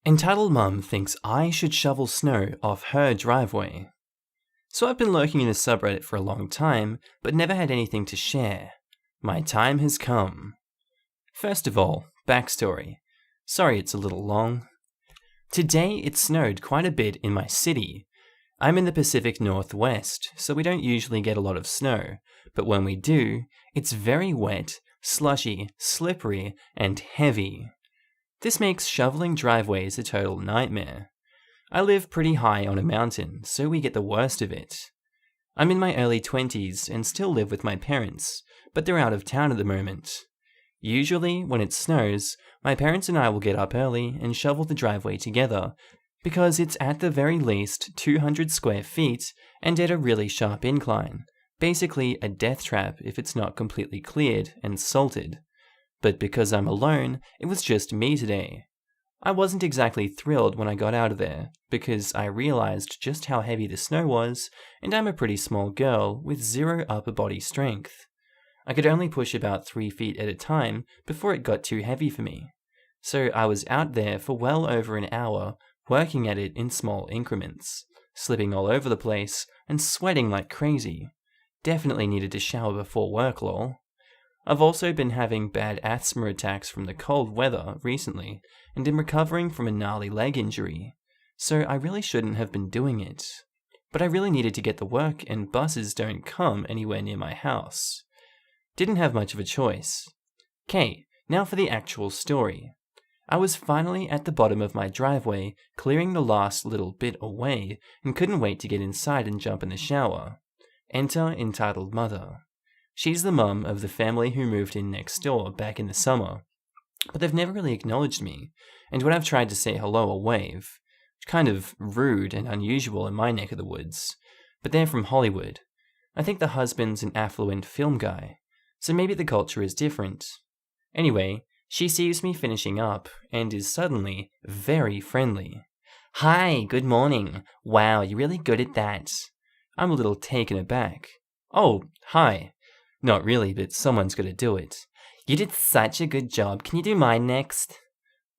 EntitledMum thinks I should shovel snow off her driveway. So I've been lurking in the subreddit for a long time, but never had anything to share. My time has come. First of all, backstory. Sorry it's a little long. Today it snowed quite a bit in my city. I'm in the Pacific Northwest, so we don't usually get a lot of snow, but when we do, it's very wet, slushy, slippery, and heavy. This makes shoveling driveways a total nightmare. I live pretty high on a mountain, so we get the worst of it. I'm in my early 20s and still live with my parents, but they're out of town at the moment. Usually, when it snows, my parents and I will get up early and shovel the driveway together, because it's at the very least 200 square feet and at a really sharp incline, basically a death trap if it's not completely cleared and salted. But because I'm alone, it was just me today. I wasn't exactly thrilled when I got out of there, because I realized just how heavy the snow was, and I'm a pretty small girl with zero upper body strength. I could only push about 3 feet at a time before it got too heavy for me. So I was out there for well over an hour, working at it in small increments, slipping all over the place, and sweating like crazy. Definitely needed to shower before work, lol. I've also been having bad asthma attacks from the cold weather recently, and am recovering from a gnarly leg injury, so I really shouldn't have been doing it. But I really needed to get to work, and buses don't come anywhere near my house. Didn't have much of a choice. Okay, now for the actual story. I was finally at the bottom of my driveway, clearing the last little bit away, and couldn't wait to get inside and jump in the shower. Enter entitled mother. She's the mum of the family who moved in next door back in the summer, but they've never really acknowledged me, and when I've tried to say hello or wave, kind of rude and unusual in my neck of the woods, but they're from Hollywood. I think the husband's an affluent film guy, so maybe the culture is different. Anyway, she sees me finishing up, and is suddenly very friendly. "Hi, good morning. Wow, you're really good at that." I'm a little taken aback. "Oh, hi." Not really, but someone's got to do it. "You did such a good job. Can you do mine next?"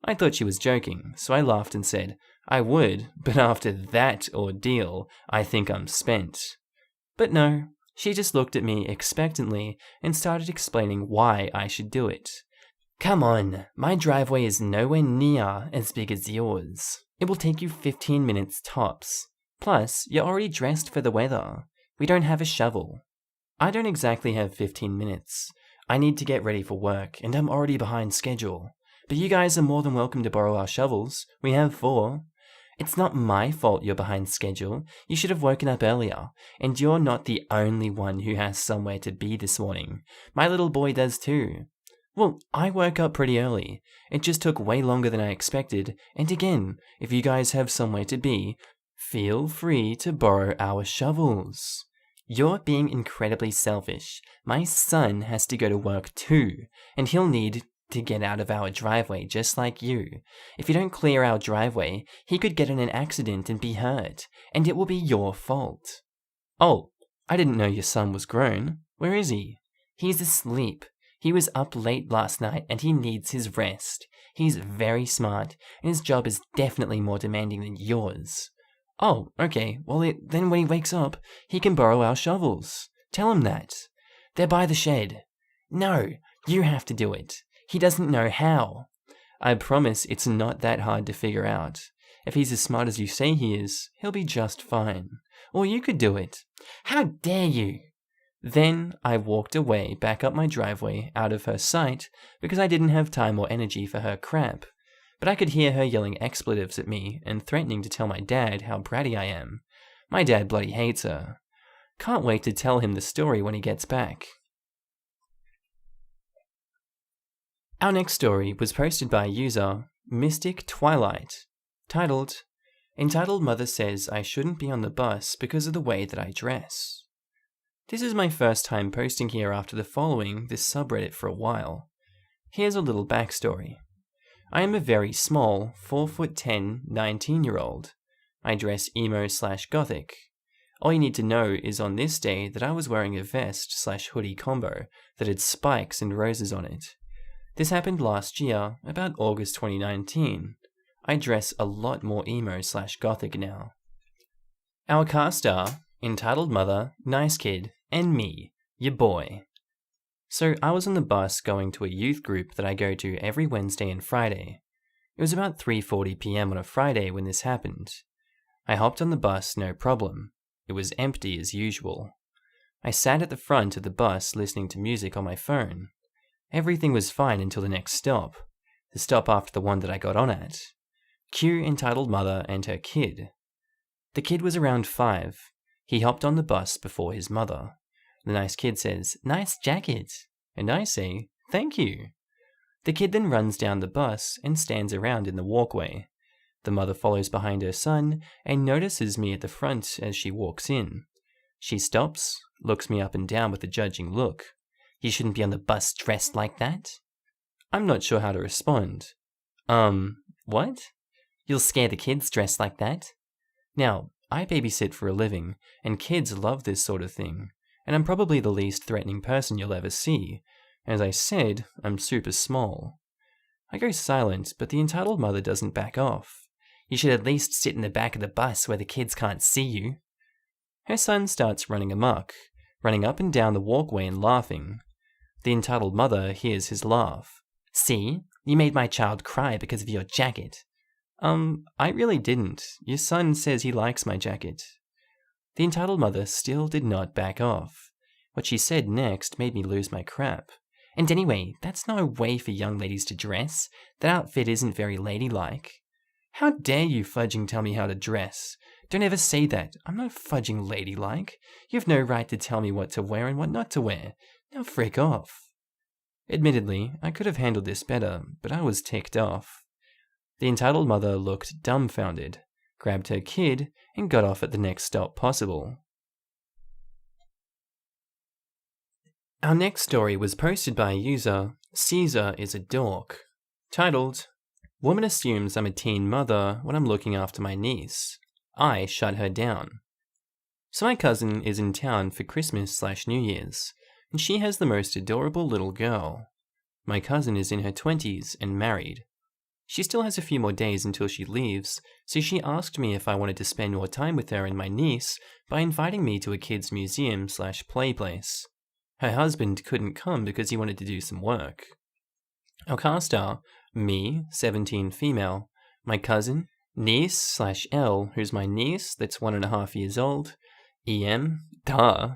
I thought she was joking, so I laughed and said, I would, but after that ordeal, I think I'm spent. But no, she just looked at me expectantly and started explaining why I should do it. "Come on, my driveway is nowhere near as big as yours. It will take you 15 minutes tops. Plus, you're already dressed for the weather. We don't have a shovel." I don't exactly have 15 minutes. I need to get ready for work, and I'm already behind schedule. But you guys are more than welcome to borrow our shovels. We have 4. It's not my fault you're behind schedule. You should have woken up earlier, and you're not the only one who has somewhere to be this morning. My little boy does too. Well, I woke up pretty early. It just took way longer than I expected, and again, if you guys have somewhere to be, feel free to borrow our shovels. You're being incredibly selfish. My son has to go to work too, and he'll need to get out of our driveway just like you. If you don't clear our driveway, he could get in an accident and be hurt, and it will be your fault. Oh, I didn't know your son was grown. Where is he? He's asleep. He was up late last night and he needs his rest. He's very smart, and his job is definitely more demanding than yours. Oh, okay, well then when he wakes up, he can borrow our shovels. Tell him that. They're by the shed. No, you have to do it. He doesn't know how. I promise it's not that hard to figure out. If he's as smart as you say he is, he'll be just fine. Or you could do it. How dare you? Then I walked away back up my driveway out of her sight because I didn't have time or energy for her crap. But I could hear her yelling expletives at me and threatening to tell my dad how bratty I am. My dad bloody hates her. Can't wait to tell him the story when he gets back. Our next story was posted by user Mystic Twilight, titled, "Entitled Mother Says I Shouldn't Be on the Bus Because of the Way That I Dress." This is my first time posting here after the following this subreddit for a while. Here's a little backstory. I am a very small, 4'10", 19-year-old. I dress emo/gothic. All you need to know is on this day that I was wearing a vest/hoodie combo that had spikes and roses on it. This happened last year, about August 2019. I dress a lot more emo/gothic now. Our cast are Entitled Mother, Nice Kid, and me, your boy. So I was on the bus going to a youth group that I go to every Wednesday and Friday. It was about 3:40 p.m. on a Friday when this happened. I hopped on the bus, no problem. It was empty as usual. I sat at the front of the bus listening to music on my phone. Everything was fine until the next stop, the stop after the one that I got on at. Cue Entitled Mother and her kid. The kid was around 5. He hopped on the bus before his mother. The nice kid says, "Nice jacket," and I say, "Thank you." The kid then runs down the bus and stands around in the walkway. The mother follows behind her son and notices me at the front as she walks in. She stops, looks me up and down with a judging look. "You shouldn't be on the bus dressed like that." I'm not sure how to respond. What? You'll scare the kids dressed like that? Now, I babysit for a living, and kids love this sort of thing, and I'm probably the least threatening person you'll ever see. As I said, I'm super small. I go silent, but the entitled mother doesn't back off. "You should at least sit in the back of the bus where the kids can't see you." Her son starts running amok, running up and down the walkway and laughing. The entitled mother hears his laugh. "See? You made my child cry because of your jacket." I really didn't. Your son says he likes my jacket." The entitled mother still did not back off. What she said next made me lose my crap. "And anyway, that's no way for young ladies to dress. That outfit isn't very ladylike." "How dare you fudging tell me how to dress? Don't ever say that. I'm not fudging ladylike. You have no right to tell me what to wear and what not to wear. Now frick off." Admittedly, I could have handled this better, but I was ticked off. The entitled mother looked dumbfounded, grabbed her kid, and got off at the next stop possible. Our next story was posted by a user, Caesar is a dork, titled, "Woman assumes I'm a teen mother when I'm looking after my niece. I shut her down." So my cousin is in town for Christmas/New Year's, and she has the most adorable little girl. My cousin is in her 20s and married. She still has a few more days until she leaves, so she asked me if I wanted to spend more time with her and my niece by inviting me to a kids' museum/play place. Her husband couldn't come because he wanted to do some work. Our cast are me, 17 female, my cousin, niece/L, who's my niece that's 1.5 years old, EM, duh.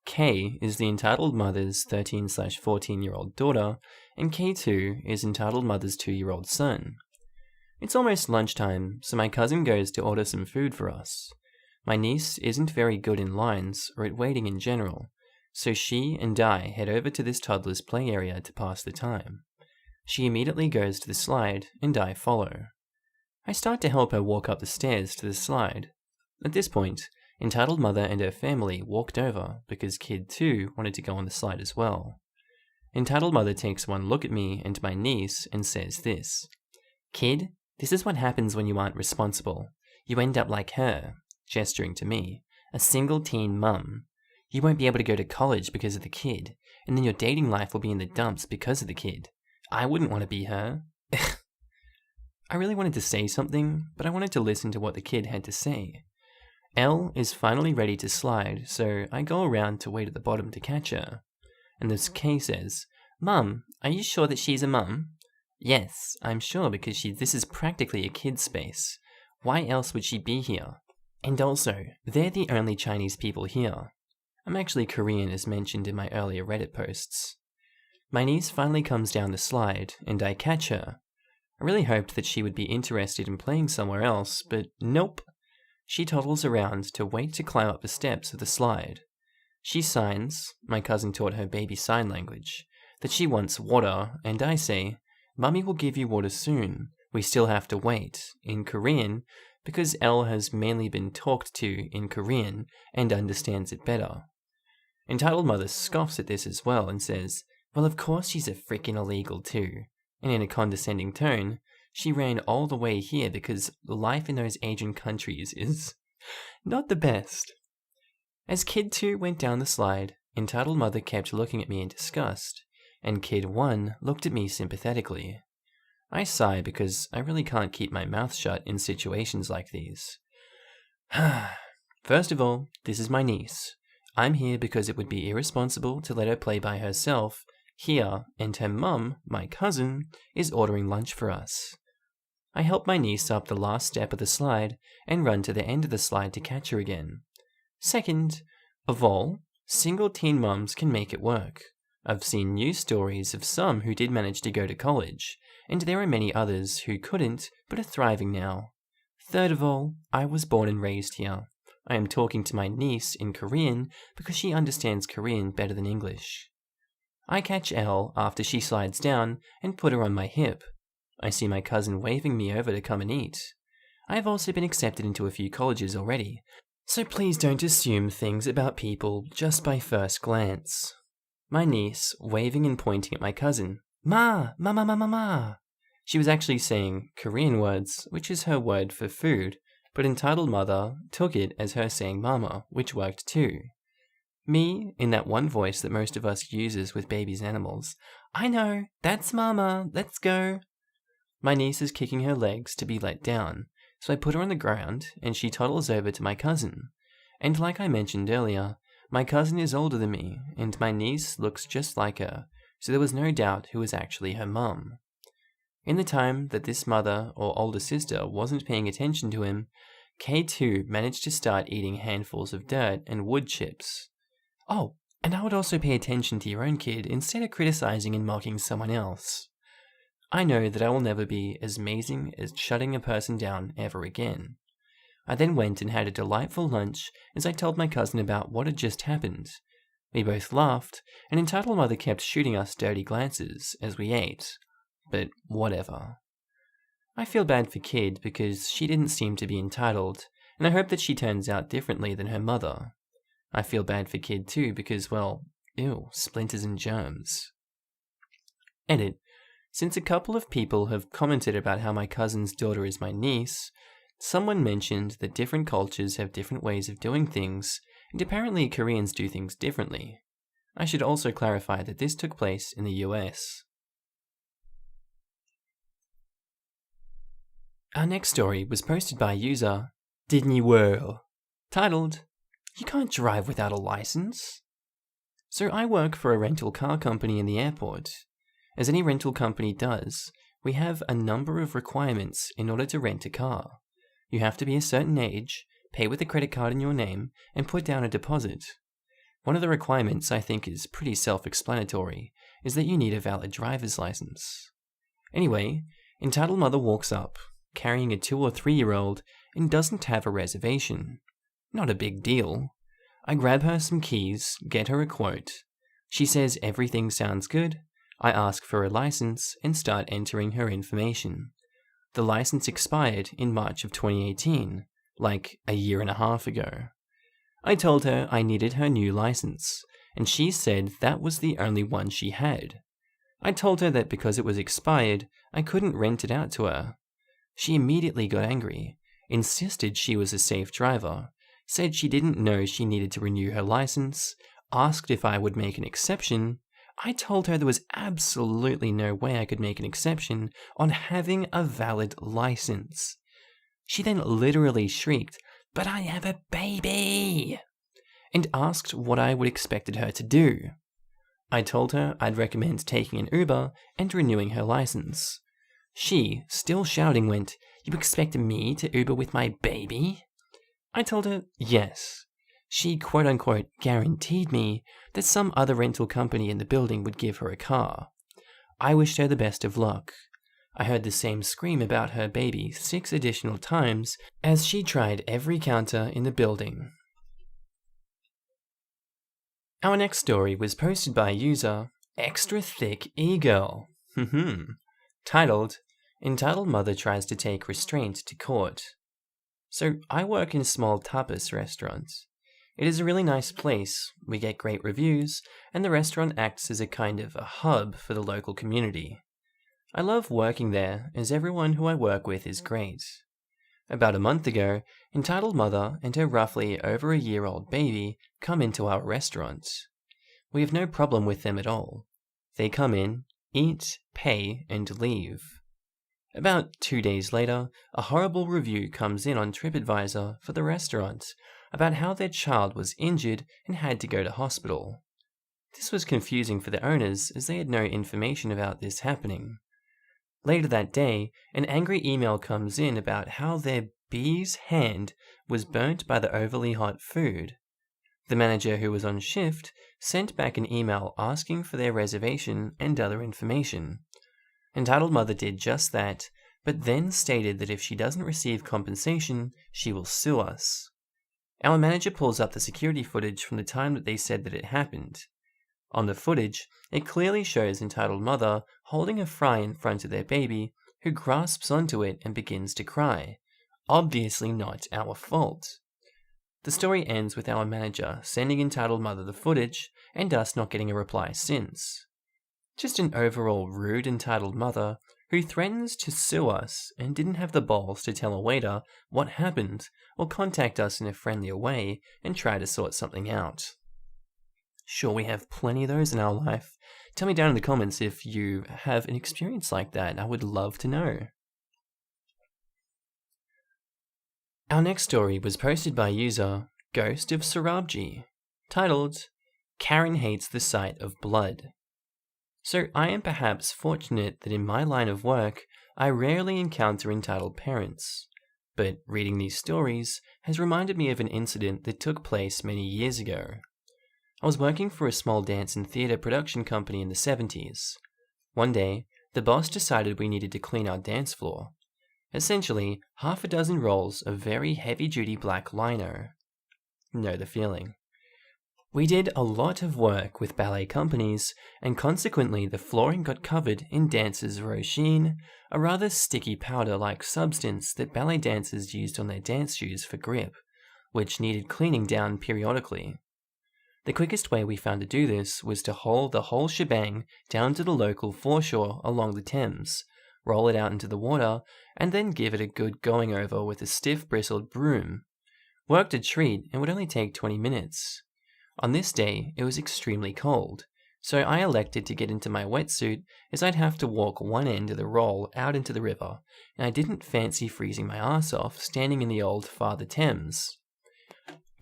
K is the entitled mother's 13/14-year-old daughter, and K2 is entitled mother's 2-year-old son. It's almost lunchtime, so my cousin goes to order some food for us. My niece isn't very good in lines or at waiting in general, so she and I head over to this toddler's play area to pass the time. She immediately goes to the slide, and I follow. I start to help her walk up the stairs to the slide. At this point, entitled mother and her family walked over because kid 2 wanted to go on the slide as well. Entitled mother takes one look at me and my niece and says this: "Kid, this is what happens when you aren't responsible. You end up like her," gesturing to me, "a single teen mum. You won't be able to go to college because of the kid, and then your dating life will be in the dumps because of the kid. I wouldn't want to be her." I really wanted to say something, but I wanted to listen to what the kid had to say. L is finally ready to slide, so I go around to wait at the bottom to catch her. And this K says, "Mum, are you sure that she's a mum?" "Yes, I'm sure because this is practically a kid's space. Why else would she be here? And also, they're the only Chinese people here. I'm actually Korean as mentioned in my earlier Reddit posts." My niece finally comes down the slide, and I catch her. I really hoped that she would be interested in playing somewhere else, but nope. She toddles around to wait to climb up the steps of the slide. She signs, my cousin taught her baby sign language, that she wants water, and I say, "Mummy will give you water soon. We still have to wait," in Korean, because Elle has mainly been talked to in Korean and understands it better. Entitled mother scoffs at this as well and says, "Well, of course she's a frickin' illegal too," and in a condescending tone, "She ran all the way here because life in those Asian countries is not the best." As kid 2 went down the slide, entitled mother kept looking at me in disgust, and kid 1 looked at me sympathetically. I sigh because I really can't keep my mouth shut in situations like these. First of all, this is my niece. I'm here because it would be irresponsible to let her play by herself here, and her mum, my cousin, is ordering lunch for us. I help my niece up the last step of the slide and run to the end of the slide to catch her again. Second of all, single teen mums can make it work. I've seen news stories of some who did manage to go to college, and there are many others who couldn't but are thriving now. Third of all, I was born and raised here. I am talking to my niece in Korean because she understands Korean better than English. I catch Elle after she slides down and put her on my hip. I see my cousin waving me over to come and eat. I have also been accepted into a few colleges already, so please don't assume things about people just by first glance. My niece waving and pointing at my cousin. Ma! Ma ma ma ma ma! She was actually saying Korean words, which is her word for food, but Entitled Mother took it as her saying mama, which worked too. Me, in that one voice that most of us uses with babies and animals. I know, that's mama, let's go. My niece is kicking her legs to be let down, so I put her on the ground and she toddles over to my cousin. And like I mentioned earlier, my cousin is older than me and my niece looks just like her, so there was no doubt who was actually her mum. In the time that this mother or older sister wasn't paying attention to him, K2 managed to start eating handfuls of dirt and wood chips. Oh, and I would also pay attention to your own kid instead of criticizing and mocking someone else. I know that I will never be as amazing as shutting a person down ever again. I then went and had a delightful lunch as I told my cousin about what had just happened. We both laughed, and Entitled Mother kept shooting us dirty glances as we ate. But whatever. I feel bad for Kid because she didn't seem to be entitled, and I hope that she turns out differently than her mother. I feel bad for Kid too because, well, ew, splinters and germs. Edit. Since a couple of people have commented about how my cousin's daughter is my niece, someone mentioned that different cultures have different ways of doing things, and apparently Koreans do things differently. I should also clarify that this took place in the US. Our next story was posted by user Didn't Whirl, titled, You Can't Drive Without a License? So I work for a rental car company in the airport. As any rental company does, we have a number of requirements in order to rent a car. You have to be a certain age, pay with a credit card in your name, and put down a deposit. One of the requirements I think is pretty self-explanatory, is that you need a valid driver's license. Anyway, Entitled Mother walks up, carrying a 2 or 3-year-old, and doesn't have a reservation. Not a big deal. I grab her some keys, get her a quote. She says everything sounds good. I ask for a license and start entering her information. The license expired in March of 2018, like a year and a half ago. I told her I needed her new license, and she said that was the only one she had. I told her that because it was expired, I couldn't rent it out to her. She immediately got angry, insisted she was a safe driver, said she didn't know she needed to renew her license, asked if I would make an exception. I told her there was absolutely no way I could make an exception on having a valid license. She then literally shrieked, "But I have a baby!" and asked what I would expected her to do. I told her I'd recommend taking an Uber and renewing her license. She, still shouting, went, "You expect me to Uber with my baby?" I told her yes. She quote-unquote guaranteed me that some other rental company in the building would give her a car. I wished her the best of luck. I heard the same scream about her baby 6 additional times as she tried every counter in the building. Our next story was posted by user Extra Thick E-Girl, titled, Entitled Mother Tries to Take Restraint to Court. So I work in a small tapas restaurant. It is a really nice place, we get great reviews, and the restaurant acts as a kind of a hub for the local community. I love working there, as everyone who I work with is great. About a month ago, Entitled Mother and her roughly over a year-old baby come into our restaurant. We have no problem with them at all. They come in, eat, pay, and leave. About 2 days later, a horrible review comes in on TripAdvisor for the restaurant about how their child was injured and had to go to hospital. This was confusing for the owners as they had no information about this happening. Later that day, an angry email comes in about how their bee's hand was burnt by the overly hot food. The manager who was on shift sent back an email asking for their reservation and other information. Entitled Mother did just that, but then stated that if she doesn't receive compensation, she will sue us. Our manager pulls up the security footage from the time that they said that it happened. On the footage, it clearly shows Entitled Mother holding a fry in front of their baby, who grasps onto it and begins to cry. Obviously not our fault. The story ends with our manager sending Entitled Mother the footage and us not getting a reply since. Just an overall rude Entitled Mother who threatens to sue us and didn't have the balls to tell a waiter what happened or contact us in a friendlier way and try to sort something out. Sure, we have plenty of those in our life. Tell me down in the comments if you have an experience like that. I would love to know. Our next story was posted by user Ghost of Sarabji, titled, Karen Hates the Sight of Blood. So I am perhaps fortunate that in my line of work, I rarely encounter entitled parents, but reading these stories has reminded me of an incident that took place many years ago. I was working for a small dance and theatre production company in the 70s. One day, the boss decided we needed to clean our dance floor. Essentially, half a dozen rolls of very heavy-duty black lino. Know the feeling. We did a lot of work with ballet companies, and consequently the flooring got covered in dancers' rochine, a rather sticky powder-like substance that ballet dancers used on their dance shoes for grip, which needed cleaning down periodically. The quickest way we found to do this was to haul the whole shebang down to the local foreshore along the Thames, roll it out into the water, and then give it a good going over with a stiff bristled broom. Worked a treat and would only take 20 minutes. On this day, it was extremely cold, so I elected to get into my wetsuit as I'd have to walk one end of the roll out into the river, and I didn't fancy freezing my ass off standing in the old Father Thames.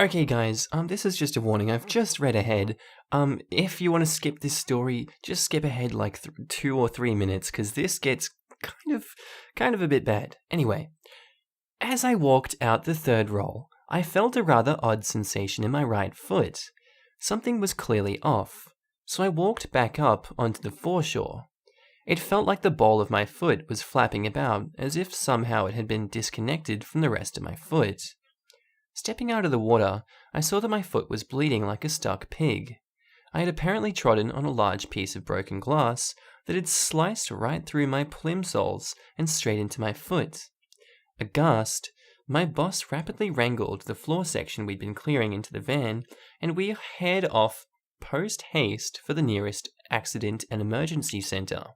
Okay guys, this is just a warning. I've just read ahead. If you want to skip this story, just skip ahead like 2 or 3 minutes, because this gets kind of a bit bad. Anyway, as I walked out the third roll, I felt a rather odd sensation in my right foot. Something was clearly off, so I walked back up onto the foreshore. It felt like the ball of my foot was flapping about, as if somehow it had been disconnected from the rest of my foot. Stepping out of the water, I saw that my foot was bleeding like a stuck pig. I had apparently trodden on a large piece of broken glass that had sliced right through my plimsolls and straight into my foot. Aghast, my boss rapidly wrangled the floor section we'd been clearing into the van, and we head off post-haste for the nearest accident and emergency center.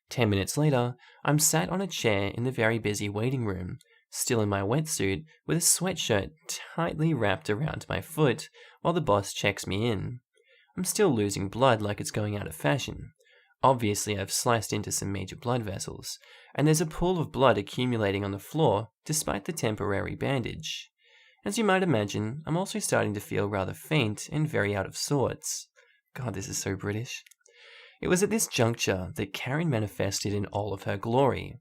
10 minutes later, I'm sat on a chair in the very busy waiting room, still in my wetsuit, with a sweatshirt tightly wrapped around my foot, while the boss checks me in. I'm still losing blood like it's going out of fashion. Obviously, I've sliced into some major blood vessels, and there's a pool of blood accumulating on the floor despite the temporary bandage. As you might imagine, I'm also starting to feel rather faint and very out of sorts. God, this is so British. It was at this juncture that Karen manifested in all of her glory.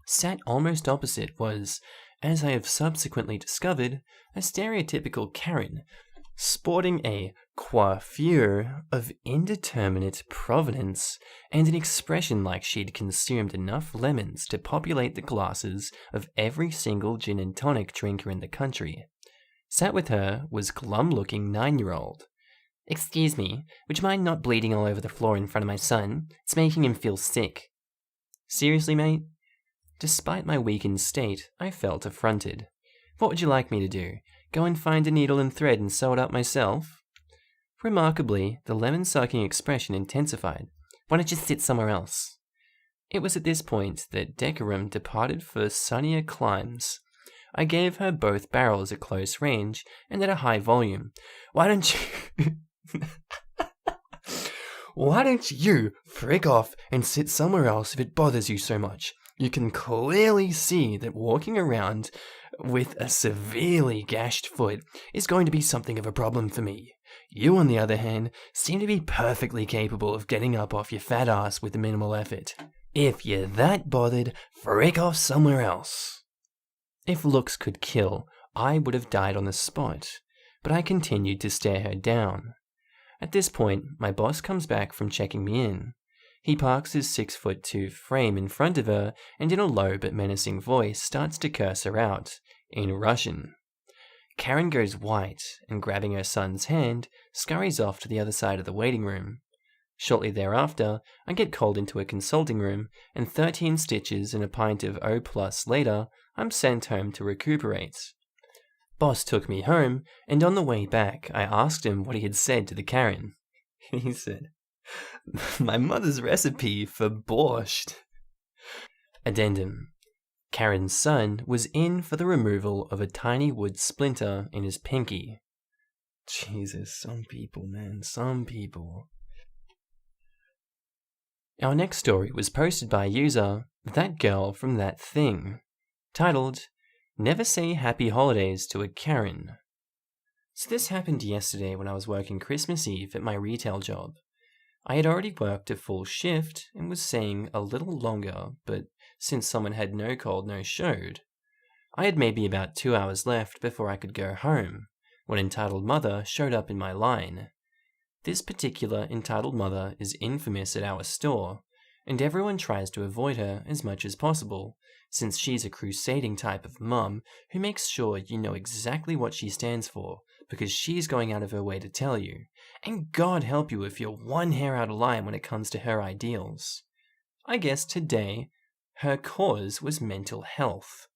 Sat almost opposite was, as I have subsequently discovered, a stereotypical Karen, sporting a coiffure of indeterminate provenance and an expression like she'd consumed enough lemons to populate the glasses of every single gin and tonic drinker in the country. Sat with her was glum-looking 9-year-old. "Excuse me, would you mind not bleeding all over the floor in front of my son? It's making him feel sick." "Seriously, mate?" Despite my weakened state, I felt affronted. "What would you like me to do? Go and find a needle and thread and sew it up myself?" Remarkably, the lemon-sucking expression intensified. "Why don't you sit somewhere else?" It was at this point that decorum departed for sunnier climes. I gave her both barrels at close range and at a high volume. "Why don't you... Why don't you frick off and sit somewhere else if it bothers you so much? You can clearly see that walking around with a severely gashed foot is going to be something of a problem for me. You, on the other hand, seem to be perfectly capable of getting up off your fat ass with minimal effort. If you're that bothered, frick off somewhere else. If looks could kill, I would have died on the spot, but I continued to stare her down. At this point, my boss comes back from checking me in. He parks his 6'2" frame in front of her and in a low but menacing voice starts to curse her out, in Russian. Karen goes white and, grabbing her son's hand, scurries off to the other side of the waiting room. Shortly thereafter, I get called into a consulting room, and 13 stitches and a pint of O+ later, I'm sent home to recuperate. Boss took me home, and on the way back, I asked him what he had said to the Karen. He said, "My mother's recipe for borscht." Addendum. Karen's son was in for the removal of a tiny wood splinter in his pinky. Jesus, some people, man, some people. Our next story was posted by user That Girl from That Thing, titled, "Never Say Happy Holidays to a Karen." So this happened yesterday when I was working Christmas Eve at my retail job. I had already worked a full shift and was staying a little longer, but since someone had no called, no showed, I had maybe about 2 hours left before I could go home, when Entitled Mother showed up in my line. This particular Entitled Mother is infamous at our store, and everyone tries to avoid her as much as possible, since she's a crusading type of mum who makes sure you know exactly what she stands for, because she's going out of her way to tell you, and God help you if you're one hair out of line when it comes to her ideals. I guess today, her cause was mental health.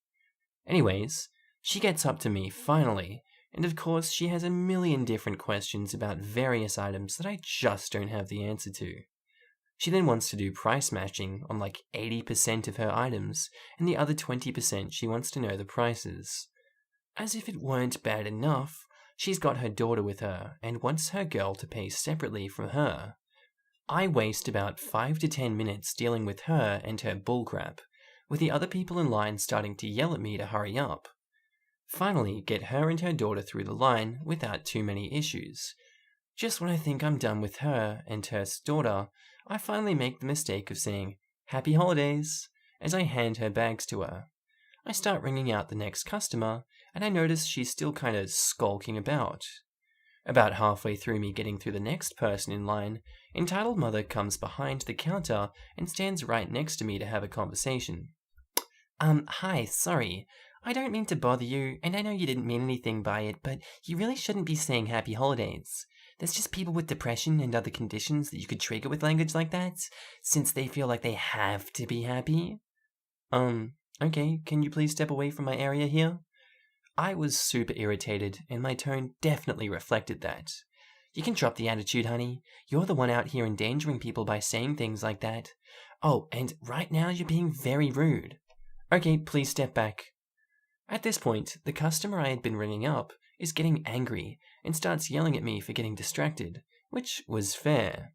Anyways, she gets up to me finally, and of course she has a million different questions about various items that I just don't have the answer to. She then wants to do price matching on like 80% of her items, and the other 20% she wants to know the prices. As if it weren't bad enough, she's got her daughter with her and wants her girl to pay separately from her. I waste about 5 to 10 minutes dealing with her and her bullcrap, with the other people in line starting to yell at me to hurry up. Finally, get her and her daughter through the line without too many issues. Just when I think I'm done with her and her daughter, I finally make the mistake of saying, "Happy Holidays," as I hand her bags to her. I start ringing out the next customer, and I notice she's still kind of skulking about. About halfway through me getting through the next person in line, Entitled Mother comes behind the counter and stands right next to me to have a conversation. Hi, sorry. I don't mean to bother you, and I know you didn't mean anything by it, but you really shouldn't be saying Happy Holidays. There's just people with depression and other conditions that you could trigger with language like that, since they feel like they have to be happy. Okay, can you please step away from my area here? I was super irritated, and my tone definitely reflected that. You can drop the attitude, honey. You're the one out here endangering people by saying things like that. Oh, and right now you're being very rude. Okay, please step back. At this point, the customer I had been ringing up is getting angry and starts yelling at me for getting distracted, which was fair.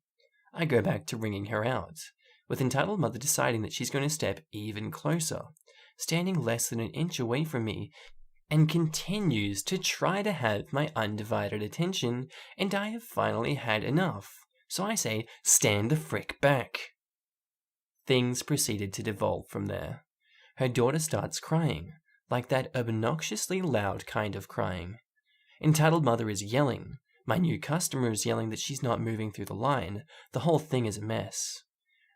I go back to ringing her out, with Entitled Mother deciding that she's going to step even closer, standing less than an inch away from me, and continues to try to have my undivided attention, and I have finally had enough. So I say, "Stand the frick back." Things proceeded to devolve from there. Her daughter starts crying, like that obnoxiously loud kind of crying. Entitled Mother is yelling. My new customer is yelling that she's not moving through the line. The whole thing is a mess.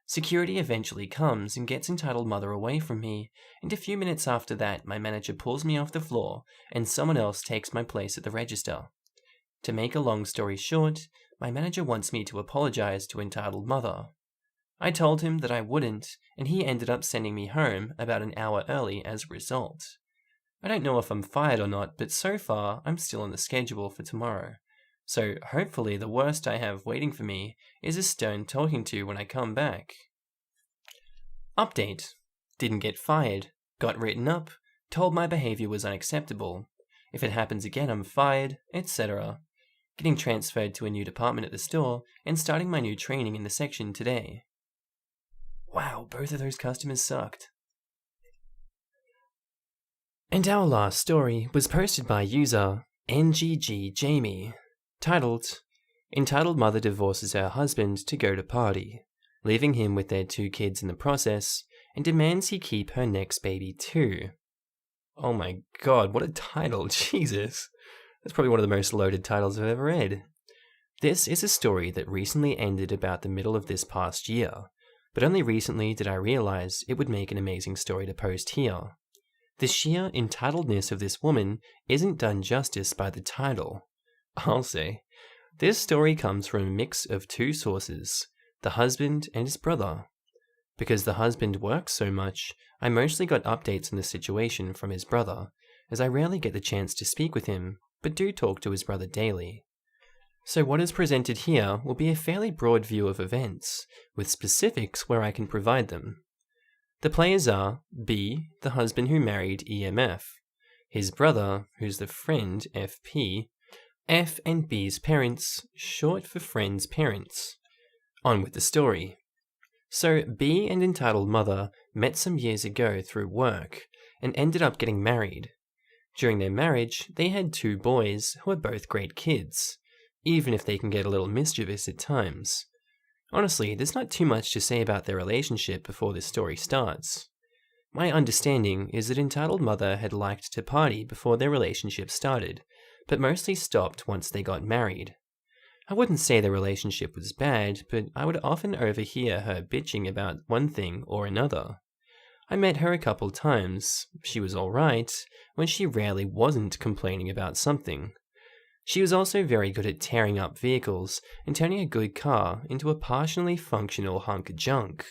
Security eventually comes and gets Entitled Mother away from me, and a few minutes after that, my manager pulls me off the floor, and someone else takes my place at the register. To make a long story short, my manager wants me to apologize to Entitled Mother. I told him that I wouldn't, and he ended up sending me home about an hour early as a result. I don't know if I'm fired or not, but so far I'm still on the schedule for tomorrow. So hopefully the worst I have waiting for me is a stern talking to when I come back. Update. Didn't get fired. Got written up. Told my behavior was unacceptable. If it happens again I'm fired, etc. Getting transferred to a new department at the store and starting my new training in the section today. Wow, both of those customers sucked. And our last story was posted by user NGGJamie, titled, Entitled Mother Divorces Her Husband to Go to Party, leaving him with their 2 kids in the process, and demands he keep her next baby too. Oh my god, what a title, Jesus. That's probably one of the most loaded titles I've ever read. This is a story that recently ended about the middle of this past year, but only recently did I realize it would make an amazing story to post here. The sheer entitledness of this woman isn't done justice by the title. I'll say. This story comes from a mix of 2 sources, the husband and his brother. Because the husband works so much, I mostly got updates on the situation from his brother, as I rarely get the chance to speak with him, but do talk to his brother daily. So what is presented here will be a fairly broad view of events, with specifics where I can provide them. The players are B, the husband who married EMF, his brother, who's the friend FP, F and B's parents, short for friend's parents. On with the story. So B and entitled mother met some years ago through work, and ended up getting married. During their marriage, they had 2 boys who are both great kids, even if they can get a little mischievous at times. Honestly, there's not too much to say about their relationship before this story starts. My understanding is that entitled mother had liked to party before their relationship started, but mostly stopped once they got married. I wouldn't say their relationship was bad, but I would often overhear her bitching about one thing or another. I met her a couple times. She was alright, when she rarely wasn't complaining about something. She was also very good at tearing up vehicles and turning a good car into a partially functional hunk of junk.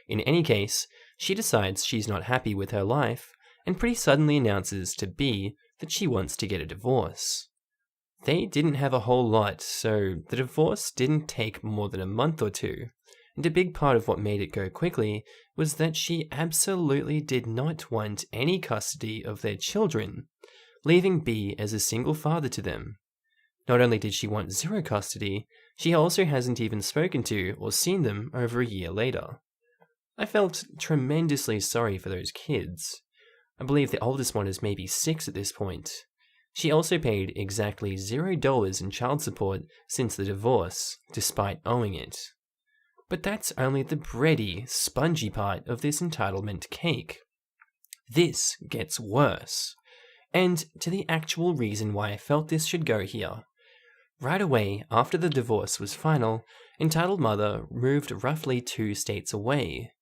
In any case, she decides she's not happy with her life, and pretty suddenly announces to B that she wants to get a divorce. They didn't have a whole lot, so the divorce didn't take more than a month or 2, and a big part of what made it go quickly was that she absolutely did not want any custody of their children, leaving B as a single father to them. Not only did she want 0 custody, she also hasn't even spoken to or seen them over a year later. I felt tremendously sorry for those kids. I believe the oldest one is maybe 6 at this point. She also paid exactly $0 in child support since the divorce, despite owing it. But that's only the bready, spongy part of this entitlement cake. This gets worse. And to the actual reason why I felt this should go here. Right away, after the divorce was final, entitled mother moved roughly 2 states away.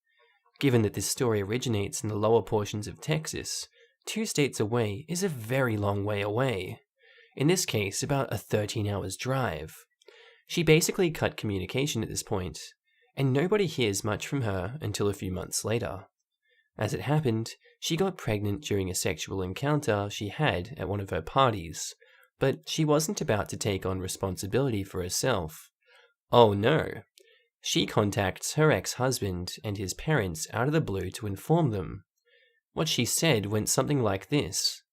Given that this story originates in the lower portions of Texas, 2 states away is a very long way away. In this case, about a 13 hours drive. She basically cut communication at this point, and nobody hears much from her until a few months later. As it happened, she got pregnant during a sexual encounter she had at one of her parties, but she wasn't about to take on responsibility for herself. Oh no. She contacts her ex-husband and his parents out of the blue to inform them. What she said went something like this.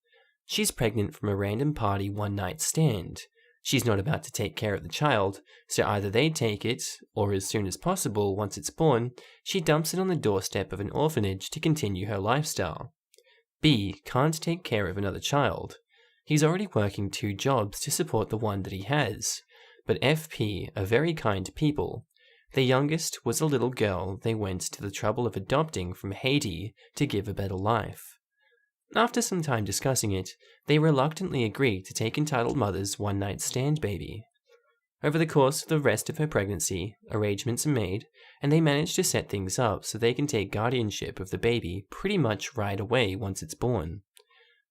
She's pregnant from a random party one-night stand. She's not about to take care of the child, so either they take it, or as soon as possible once it's born, she dumps it on the doorstep of an orphanage to continue her lifestyle. B can't take care of another child. He's already working 2 jobs to support the one that he has, but FP are very kind people. The youngest was a little girl they went to the trouble of adopting from Haiti to give a better life. After some time discussing it, they reluctantly agreed to take entitled mother's one-night stand baby. Over the course of the rest of her pregnancy, arrangements are made, and they manage to set things up so they can take guardianship of the baby pretty much right away once it's born.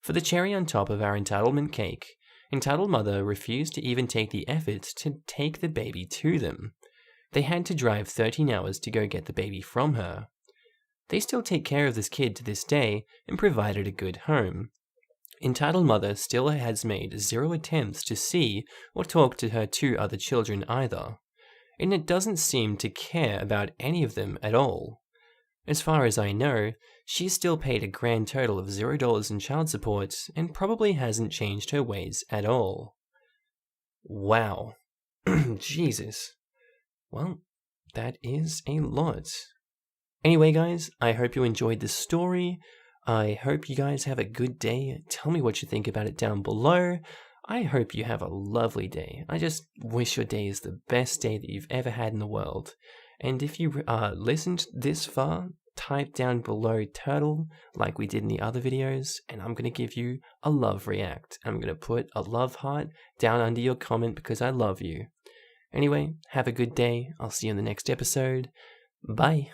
For the cherry on top of our entitlement cake, entitled mother refused to even take the effort to take the baby to them. They had to drive 13 hours to go get the baby from her. They still take care of this kid to this day and provided a good home. Entitled mother still has made 0 attempts to see or talk to her 2 other children either, and it doesn't seem to care about any of them at all. As far as I know, she's still paid a grand total of $0 in child support and probably hasn't changed her ways at all. Wow. Jesus. Well, that is a lot. Anyway guys, I hope you enjoyed this story. I hope you guys have a good day. Tell me what you think about it down below. I hope you have a lovely day. I just wish your day is the best day that you've ever had in the world. And if you listened this far, type down below turtle like we did in the other videos, and I'm going to give you a love react. I'm going to put a love heart down under your comment because I love you. Anyway, have a good day. I'll see you in the next episode. Bye.